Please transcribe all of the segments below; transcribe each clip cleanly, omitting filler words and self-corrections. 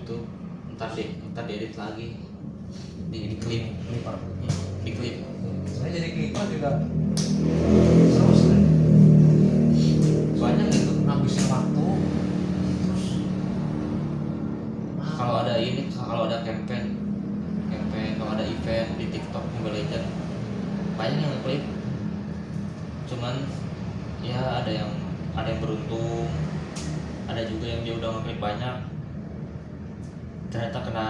YouTube, ntar diedit lagi, di klip, di klip. Saya jadi klipper juga seru sih. Banyak gitu. Ngabisin waktu. Terus Kalau ada campaign, kalau ada event di TikTok Mobile Legend, banyak yang ngeklip. Cuman ya ada yang beruntung, ada juga yang dia udah ngeklip banyak, ternyata kena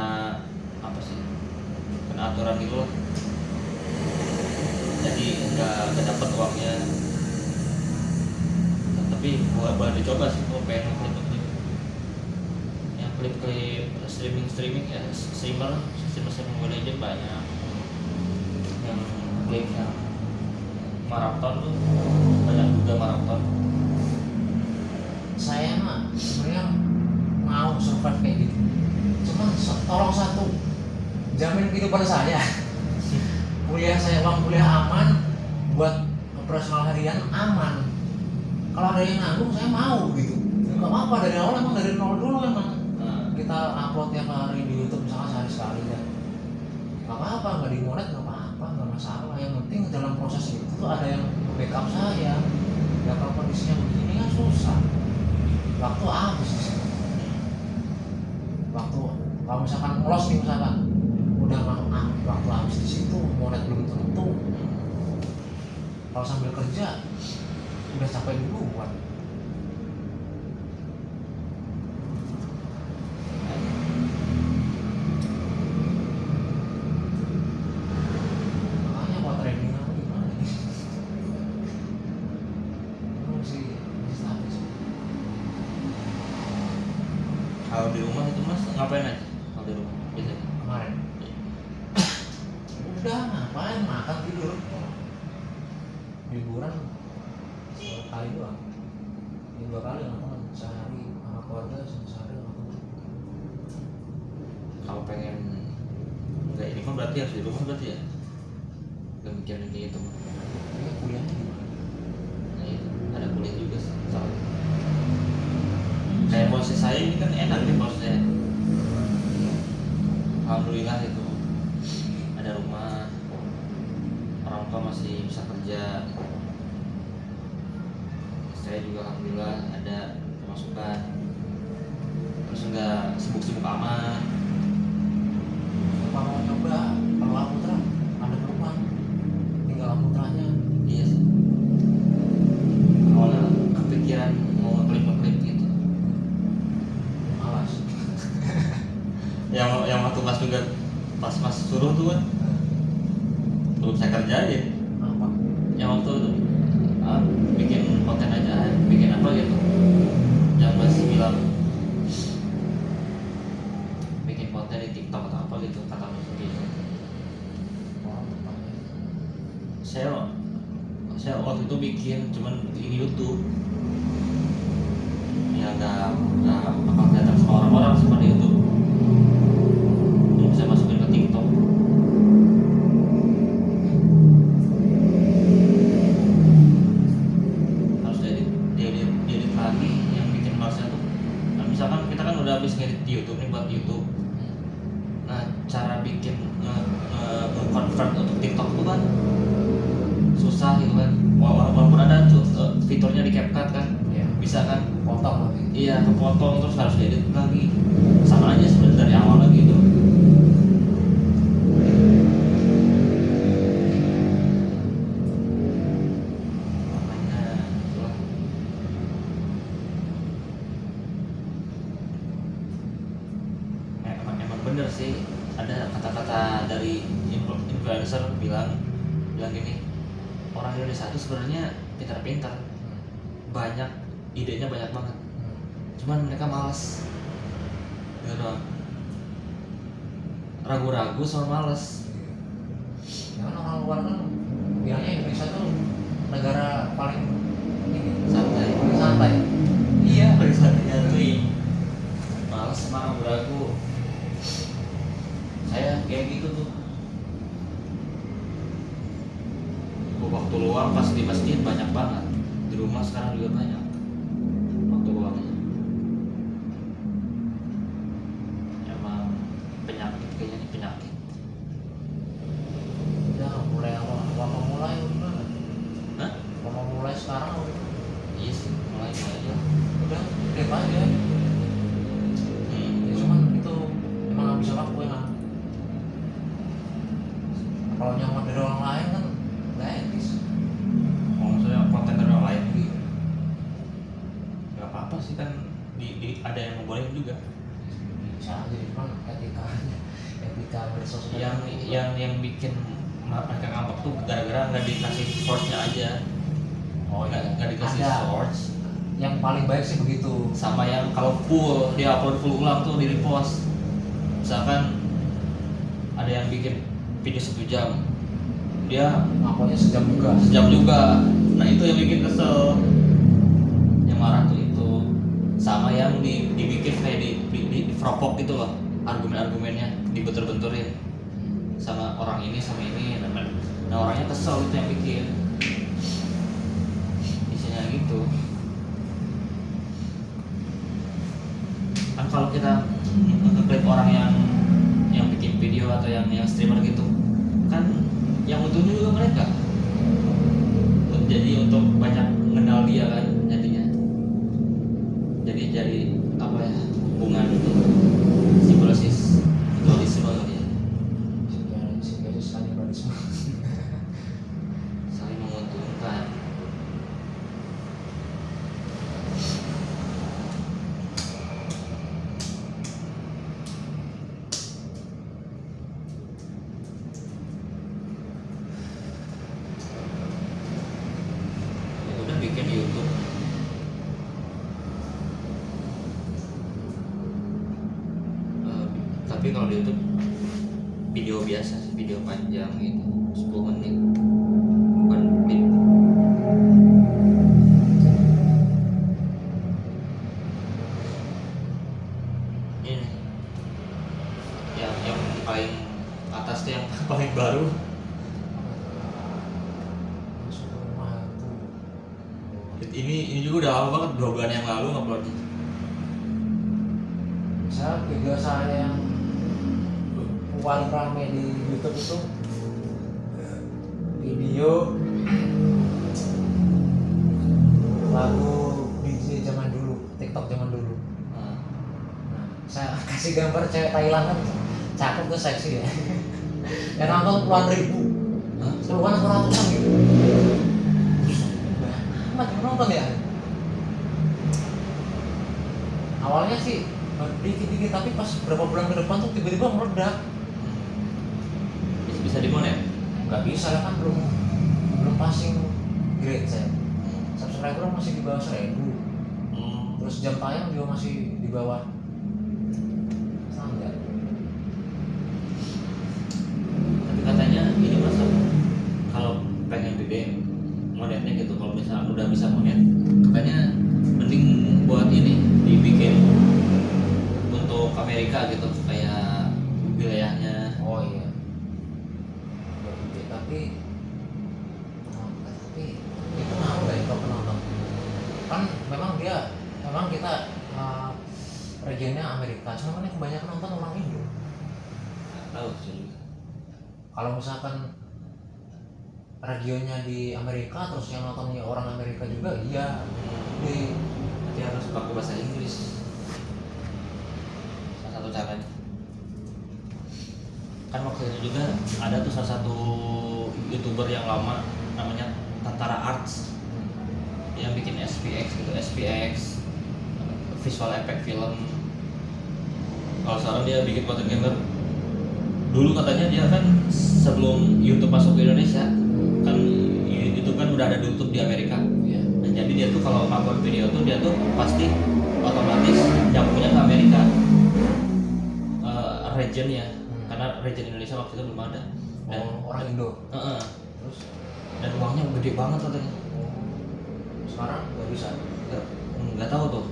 aturan gitu loh, jadi nggak dapet uangnya. Tapi boleh dicoba sih kalau pengen ngeklip yang klip streaming ya, streamer Mobile Legends banyak yang klip yang maraton tuh, banyak juga maraton. saya mah sebenarnya mau survive kayak gitu. Cuman tolong satu, jamin kehidupan saya. Uang kuliah aman, buat operasional harian aman. Kalau ada yang nanggung saya mau gitu. Gak apa-apa, dari awal emang dari nol dulu emang. Kita upload tiap hari di YouTube misalnya sehari sekali ya. Gak apa-apa, gak dimonet gak apa-apa, gak masalah. Yang penting dalam proses itu tuh ada yang backup saya. Ya kalau kondisinya begini kan susah. Waktu habis di situ. Waktu kalau misalkan ngelos nih misalkan udah waktu habis di situ, monet belum tentu. Kalau sambil kerja udah sampai duluan. Makanya buat trading apa gimana nih? Masih stabil sih. Kalau di rumah itu Mas ngapain aja? Kalau di rumah biasanya? Kemarin udah ngapain, makan tidur, liburan sekali doang, 2 kali nonton sehari sama keluarga, sehari nonton. Kalau pengen nggak ini kan berarti harus di rumah berarti ya, nggak mikirin kayak gitu. Ya kuliahnya gimana? Nah itu ada kuliah juga sih soalnya. Kayak posisi saya ini kan enak nih posisinya, alhamdulillah itu ada rumah, orang tua masih bisa kerja, saya juga alhamdulillah ada pemasukan, terus nggak sibuk-sibuk amat. Apa mau coba kalau Aputra ada perubahan, tinggal Aputranya. Iya sih, awalnya kepikiran mau ngeklip gitu. Malas. yang waktu Mas juga pas Mas suruh tuh kan belum saya kerjain. Apa? Yang waktu itu bikin konten aja, bikin apa gitu, yang Mas bilang bikin konten di TikTok atau apa gitu, kata Mas gitu. Saya waktu itu bikin cuman di YouTube ya, nggak bakal kelihatan sama orang-orang sama di YouTube, belum saya masukin ke TikTok. Harus diedit lagi yang bikin malasnya tuh. Nah, misalkan kita kan udah habis ngedit di YouTube nih buat YouTube, nah cara bikin convert untuk TikTok tuh kan susah gitu kan, walaupun ada fiturnya di CapCut kan, Ya. bisa kan, Potong lagi. iya kepotong terus harus diedit lagi, sama aja sebenarnya dari awal lagi tuh. Makanya itulah. Emang bener sih, ada kata-kata dari influencer bilang gini, orang Indonesia itu sebenarnya pintar-pintar, banyak idenya banyak banget, cuman mereka malas gitu doang, ragu-ragu sama malas. Ya kan orang luar kan bilangnya Indonesia tuh negara paling ini, Santai. paling santai. Iya. Paling santai nyantui, malas sama ragu-ragu. Saya kayak gitu tuh, waktu luang pas di masjid banyak banget, di rumah sekarang juga banyak waktu luangnya. Ya ini aja. udah klip aja. Ya cuman itu emang nggak bisa laku emang. Kalau nyaman dari orang lain kan nggak etis. Kalau misalnya konten dari orang lain nggak apa-apa sih kan, ada yang ngebolehin juga. Bisa aja cuman etika bersosial Yang bikin mereka ngambek tuh gara-gara nggak dikasih source-nya aja. Nggak dikasih ada. source. Yang paling baik sih begitu. Sama yang kalau full dia upload full ulang tuh di repost. Misalkan ada yang bikin video 1 jam, dia ngakunya sejam juga. Nah itu yang bikin kesel, yang marah tuh itu. Sama yang dibikin kayak di provok gitu loh, argumennya dibentur-benturin sama orang ini sama ini. Nah orangnya kesel, itu yang bikin isinya gitu kan. Kalau kita ngeklik orang yang bikin video atau yang streamer gitu kan, yang untungnya juga mereka. Jadi untuk banyak mengenal dia kan jadinya. Jadi apa ya, hubungan simbiosis mutualisme ya. Simbiosis kanibalisme. Saling menguntungkan. Ya udah bikin YouTube. Tapi kalau di YouTube video biasa sih, video panjang gitu, 10 menit, bukan video. Ini yang paling atas tuh yang paling baru. Masuk rumah tuh. Ini juga udah lama banget, 2 bulan yang lalu nguploadnya. Saya video saya yang paling rame di YouTube itu video lagu DJ zaman dulu, TikTok zaman dulu. Nah, saya kasih gambar cewek Thailand kan cakep tuh, seksi ya. Yang nonton puluhan ribu, puluhan atau ratusan gitu. Amat yang nonton ya. Awalnya sih dikit-dikit, tapi pas berapa bulan ke depan tuh tiba-tiba meledak. Bisa dimonet? Nggak bisa lah kan, belum passing grade saya. Subscriber masih di bawah 1000. Terus jam tayang juga masih di bawah standar. Tapi katanya ini masuk kalau pengen gede monetnya gitu, kalau misalnya udah bisa monet, katanya mending buat ini dibikin untuk Amerika gitu, kayak wilayahnya. Oh iya. Tapi itu ngaruh ya kalau penonton. Kan memang kita regionnya Amerika, cuma kan yang kebanyakan nonton orang Indo. Tahu sih. Kalau misalkan regionnya di Amerika terus yang nontonnya orang Amerika juga, iya. Nanti harus pakai bahasa Inggris. Salah satu caranya. Kan waktu itu juga ada tuh salah satu YouTuber yang lama namanya Tantara Arts yang bikin SPX gitu, SPX visual effect film. Kalau sekarang dia bikin content creator. Dulu katanya dia kan sebelum YouTube masuk ke Indonesia kan, YouTube kan udah ada YouTube di Amerika. Iya. Dan jadi dia tuh kalau upload video tuh dia tuh pasti otomatis yang punya ke Amerika regionnya, karena region Indonesia waktu itu belum ada. Dan orang Indo. Terus dan uangnya gede banget katanya. sekarang nggak bisa. Nggak tahu tuh,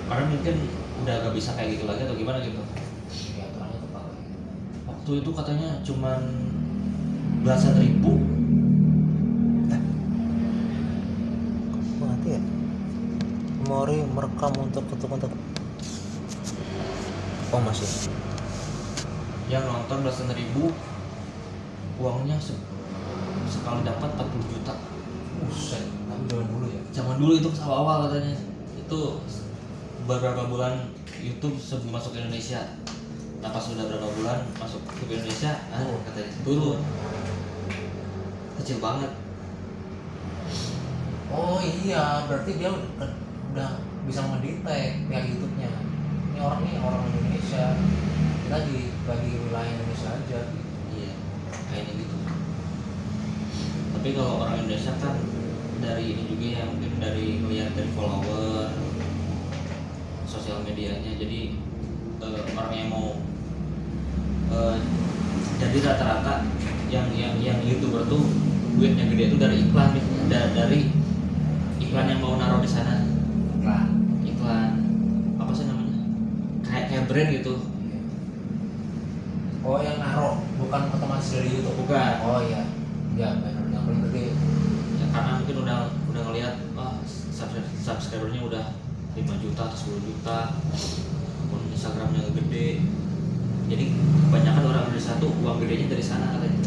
karena mungkin udah gak bisa kayak gitu lagi atau gimana gitu. Ya aturannya tepat. Waktu itu katanya cuman belasan ribu. Mati ya? Memori merekam untuk oh masih. Yang nonton belasan ribu, uangnya sekali dapat 40 juta. Buset, tapi zaman dulu ya. Zaman dulu itu awal-awal katanya itu beberapa bulan YouTube sebelum masuk ke Indonesia. Nah pas sudah berapa bulan masuk ke Indonesia, katanya turun, kecil banget. Oh iya, berarti dia udah bisa mendetek pihak YouTube-nya. Ini orang Indonesia. Kita dibagi wilayah Indonesia aja. Iya, kayaknya gitu. Tapi kalau orang Indonesia kan dari ini juga ya, mungkin dari ngeliat dari follower, sosial medianya. Jadi orang yang mau jadi rata-rata yang YouTuber tuh duitnya gede itu dari iklan, dari iklan yang mau naruh di sana. Iklan apa sih namanya? Kayak brand gitu. Oh yang naruh, bukan otomatis dari YouTube. Bukan. Oh iya, ya benar yang paling gede. Ya karena mungkin udah ngelihat subscribernya udah 5 juta atau 10 juta, akun Instagramnya gede. Jadi kebanyakan orang Indonesia tuh uang gedenya dari sana katanya,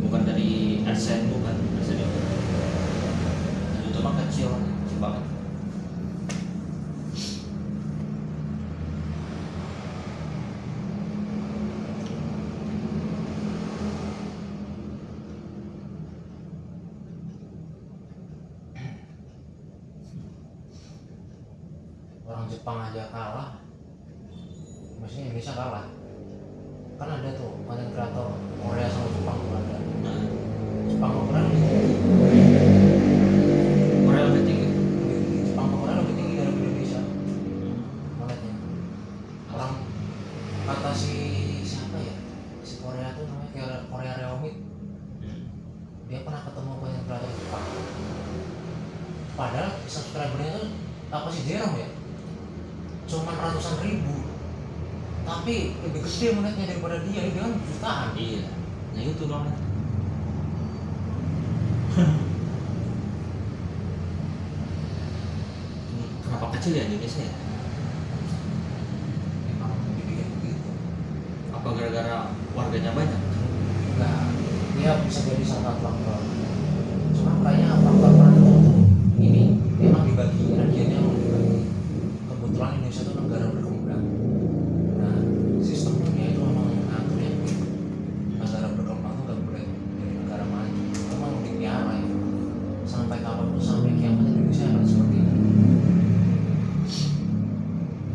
bukan dari AdSense, bukan AdSense itu. Dan itu mah kecil banget. Orang Jepang aja kalah, maksudnya Indonesia kalah. Kan ada tuh konten kreator Korea sama Jepang tuh ada. Nah, Jepang sama Korea lebih tinggi. Korea lebih tinggi. Jepang sama Korea lebih tinggi dari Indonesia. Makanya orang kata siapa ya, si Korea tuh namanya kayak Korea Reomit. Dia pernah ketemu konten kreator Jepang. Padahal subscribernya tuh apa sih Jerome ya? Cuman ratusan ribu, tapi lebih gede menitnya daripada dia kan jutaan. Iya, nah itu dong. Kenapa kecil ya Indonesia ya? Memang dibikin begitu. Apa gara-gara warganya banyak? Enggak, dia bisa jadi salah satu faktor. Cuma kayaknya faktor ini memang dibagi, akhirnya dibagi. Kebetulan Indonesia itu negara berkembang. Nah, sistem dunia itu memang ngaturnya begitu. Negara berkembang itu nggak boleh jadi negara maju. Memang dipiara ya. Sampai kapanpun, sampai kiamat Indonesia akan seperti ini.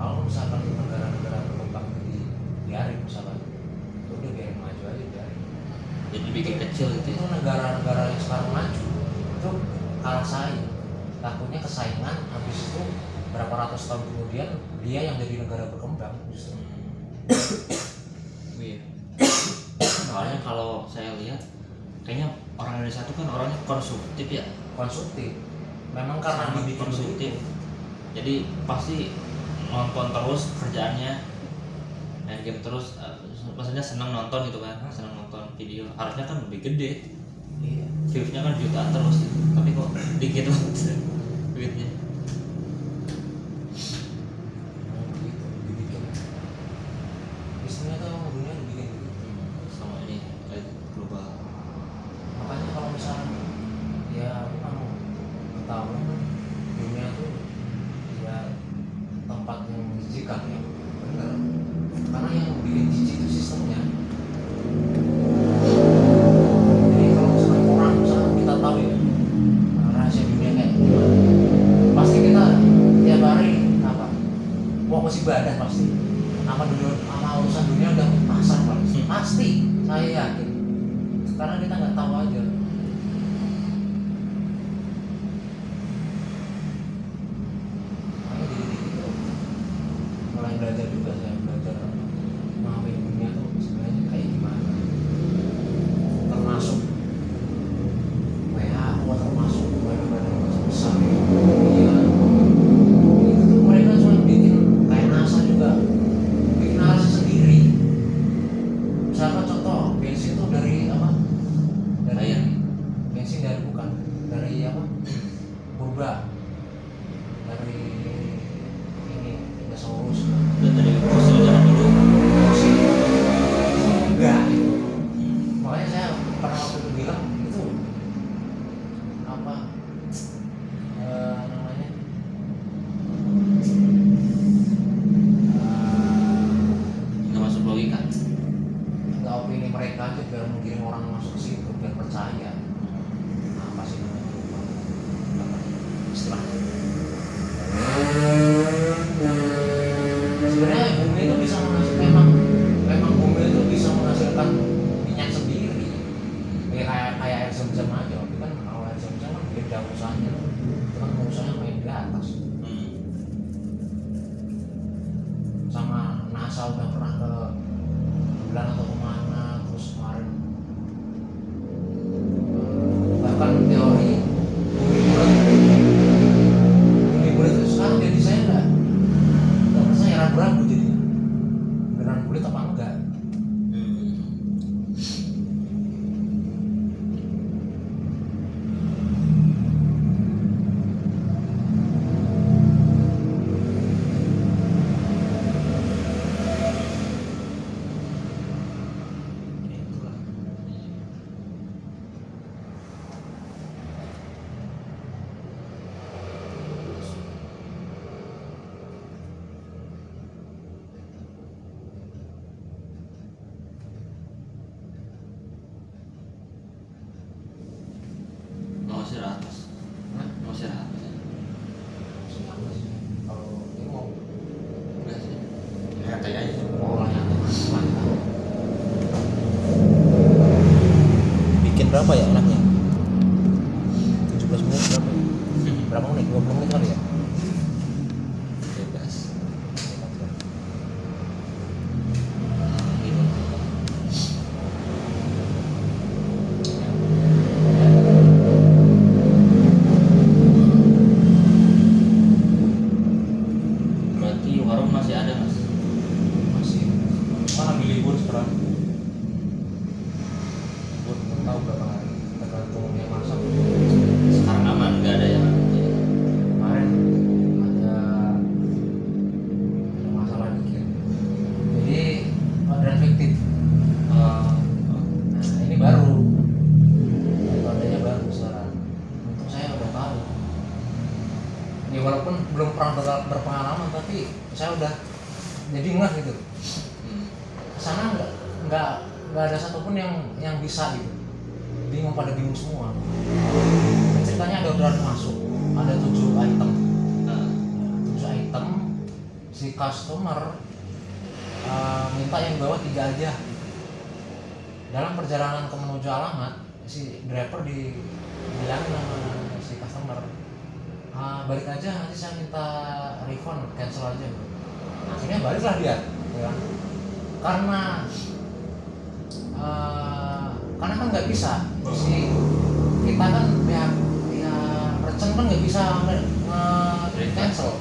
Kalau misalkan negara-negara berkembang biarin misalkan, udah biarin maju aja biarin. Jadi bikin kecil gitu Itu ya. negara-negara yang sekarang maju itu kalah saing, takutnya kesaingan, habis itu berapa ratus tahun kemudian dia yang jadi negara berkembang justru. Iya. Soalnya kalau saya lihat kayaknya orang Indonesia itu kan orangnya konsumtif ya. Konsumtif memang karena Sangat dibikin konsumtif. begitu. Jadi pasti nonton terus kerjaannya, main game terus, maksudnya senang nonton gitu kan, senang nonton video. Harusnya kan lebih gede, Iya. viewsnya kan jutaan terus, tapi kok dikit banget duitnya. Memang begitu dibikin. Bisnisnya tuh emang dunia dibikin begitu. Sama ini global. Makanya kalau misalnya ya aku mau ketahuan dunia tuh ya tempat yang menjijikan ya, bener. Karena yang bikin jijik itu sistemnya. Jadi kalau misalnya orang misalnya kita tahu ya rahasia dunia kayak gimana, pasti kita tiap hari apa mau ke ibadah pasti sama dunia, sama urusan dunia udah pasang pasti saya yakin, karena kita nggak tahu aja. Makanya jadi gitu mulai belajar juga, saya belajar memahami dunia tuh sebenarnya kayak gimana, termasuk WHO, termasuk badan-badan besar. Iya, itu tuh mereka cuma bikin kayak NASA juga bikin narasi sendiri. Misalkan contoh bensin tuh dari apa, dari Air. bensin dari bukan dari apa, purba, dari ini dinosaurus. Dan dari fosil zaman dulu. Enggak itu. Makanya saya pernah waktu itu bilang itu apa 20 menit kali ya. bebas gitu. Berarti warung masih ada mas? Masih mana lagi libur sekarang, libur belum tahu berapa hari, tergantung yang masak. Sekarang aman, nggak ada yang Kemarin ada masalah dikit, jadi orderan fiktif. uh, Nah ini baru, metodenya baru sekarang. Untuk saya udah tahu. Ya walaupun belum pernah berpengalaman, tapi saya udah jadi ngeh gitu. Kesana nggak ada satupun yang bisa gitu. Bingung, pada bingung semua. Ceritanya ada orderan masuk, ada 7 item. 7 item, si customer minta yang bawah 3 aja. Dalam perjalanan ke menuju alamat, si driver dibilangin sama si customer, balik aja, nanti saya minta refund, cancel aja. Akhirnya baliklah dia, ya. Karena kan nggak bisa, si kita kan pihak merchant kan nggak bisa cancel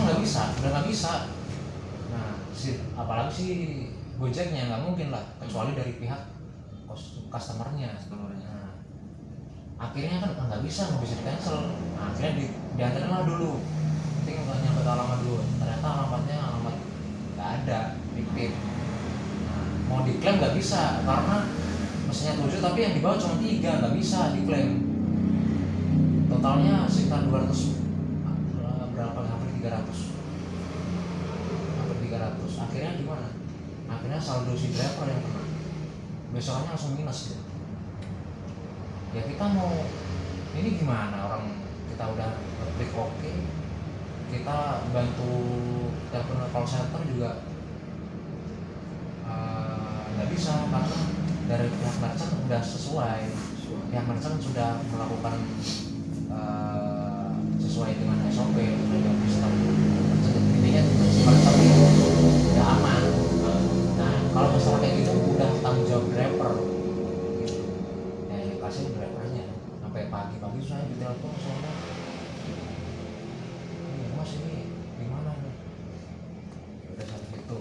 nggak bisa, udah nggak bisa. Nah apalagi si Gojeknya nggak mungkin lah, kecuali dari pihak customernya. Nah, akhirnya kan nggak bisa di cancel. Nah, akhirnya diantarin lah dulu, penting nggak nyampe ke alamat dulu. Ternyata alamatnya alamat nggak ada, fiktif. Nah, mau diklaim nggak bisa karena mesinnya 7 tapi yang dibawa cuma 3, nggak bisa diklaim. Totalnya sekitar 200 berapa, hampir 300. Akhirnya gimana? Akhirnya saldo si driver yang kena, besoknya langsung minus gitu. Ya kita mau ini gimana, orang kita udah klik oke, kita bantu telepon call center juga nggak bisa karena dari pihak merchant udah sesuai, pihak merchant sudah melakukan sesuai dengan SOP, sudah sistem intinya merchant udah aman. Nah kalau masalah kayak gitu udah tanggung jawab driver, kasih drivernya. Sampai pagi-pagi saya ditelepon soalnya, mas ini gimana nih, udah satu gitu.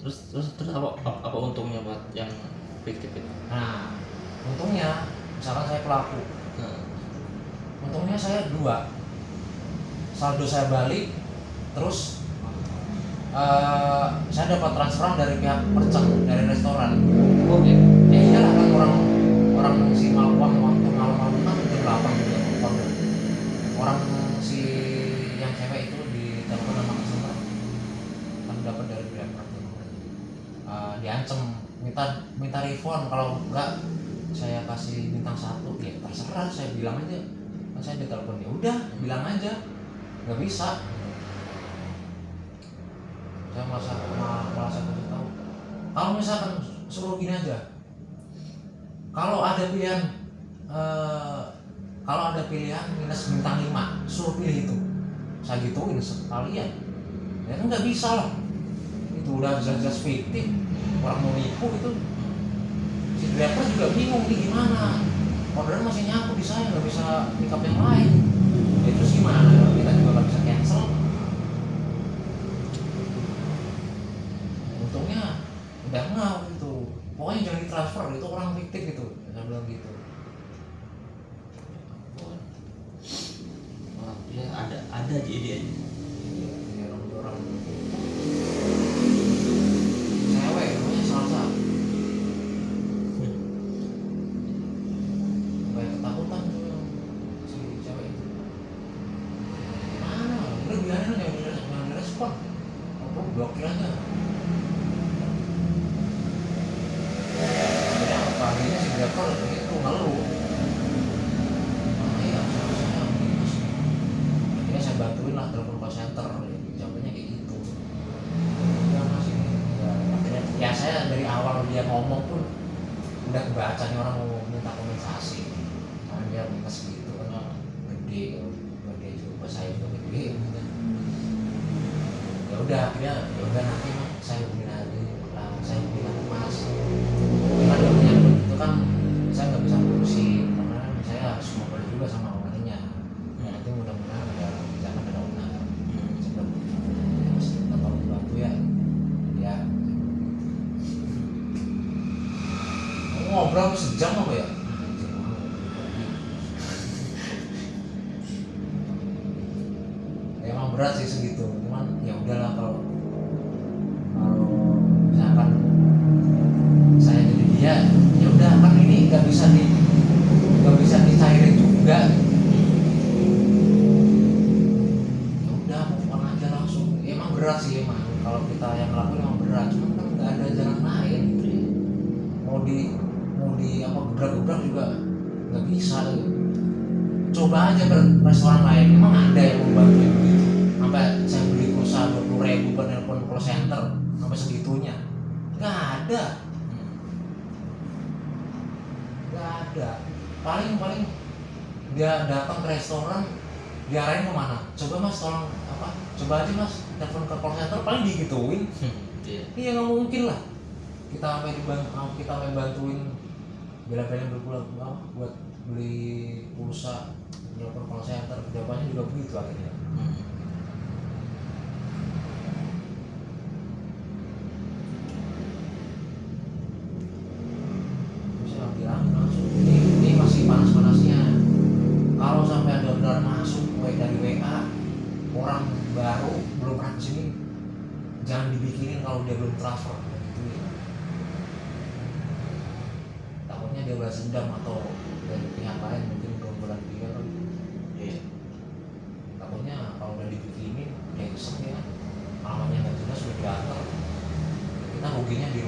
Terus apa untungnya buat yang fiktif itu? Nah untungnya, misalkan saya pelaku, untungnya saya 2, saldo saya balik, terus saya dapat transferan dari pihak merchant, dari restoran. Oh gitu. Ya iyalah kan orang si malam waktu malam kan jam 8 juga order. Orang si yang cewek itu di telepon sama customer kan dapat dari driver, diancem minta refund, kalau enggak saya kasih bintang 1. Ya terserah, saya bilang aja kan saya ditelepon, ya udah bilang aja nggak bisa. Saya merasa kasih tahu, kalau misalkan suruh gini aja, kalau ada pilihan minus bintang 5, suruh pilih itu, saya gituin sekalian. Ya kan nggak bisa lah, itu udah jelas-jelas fiktif, orang mau nipu itu. Si driver juga bingung nih gimana, orderan masih nyangkut di saya, nggak bisa pick up yang lain. Ya terus gimana, kita juga nggak bisa cancel. Untungnya udah ngau gitu, pokoknya jangan ditransfer, itu orang fiktif gitu, saya bilang gitu. Wah, ya ada jadi aja. Iya, orang cewek namanya Salsa, kayak ketakutan tuh si cewek itu. Mana udah biarin aja, jangan direspon, aku blokir aja. Paginya si driver itu ngeluh, iya saya minus. Akhirnya saya bantuin lah, telepon udah akhirnya ya udah nanti Mas, saya hubungin aja, saya hubungin nanti Mas. Karena dia menyangkut itu kan saya nggak bisa ngurusin karena kan saya harus ngobrol juga sama ownernya. Ya nanti mudah-mudahan ada jangan ada owner. Sebelum Mas tolong bantu ya. Ya. Ngobrol sejam apa ya? Emang berat sih segitu, cuman ya udahlah kalau misalkan saya jadi dia, ya udah kan ini nggak bisa dicairin juga. Ya udah move on aja langsung. Emang berat sih emang kalau kita yang ngelakuin emang berat, cuman kan nggak ada jalan lain. Mau di apa gebrak-gebrak juga nggak bisa. Coba aja ke restoran lain, emang ada yang mau bantuin begitu sampai saya beli pulsa 20.000 buat nelpon call center sampai segitunya? Nggak ada. Paling dia datang ke restoran diarahin kemana? Coba Mas tolong apa? Coba aja Mas telepon ke call center, paling digituin. Iya nggak mungkin lah kita sampai bantuin bela-belain berpulang buat beli pulsa telepon call center, jawabannya juga begitu akhirnya. Saya bilang langsung ini masih panas-panasnya. Kalau sampai ada orderan masuk dari WA orang baru belum pernah kesini, jangan dibikinin kalau dia belum transfer gitu ya. Takutnya dia balas dendam atau dari pihak lain mungkin bulan 3 kan. Takutnya kalau udah dibikinin kayak kesek ya, alamatnya nggak jelas udah diantar, kita ruginya di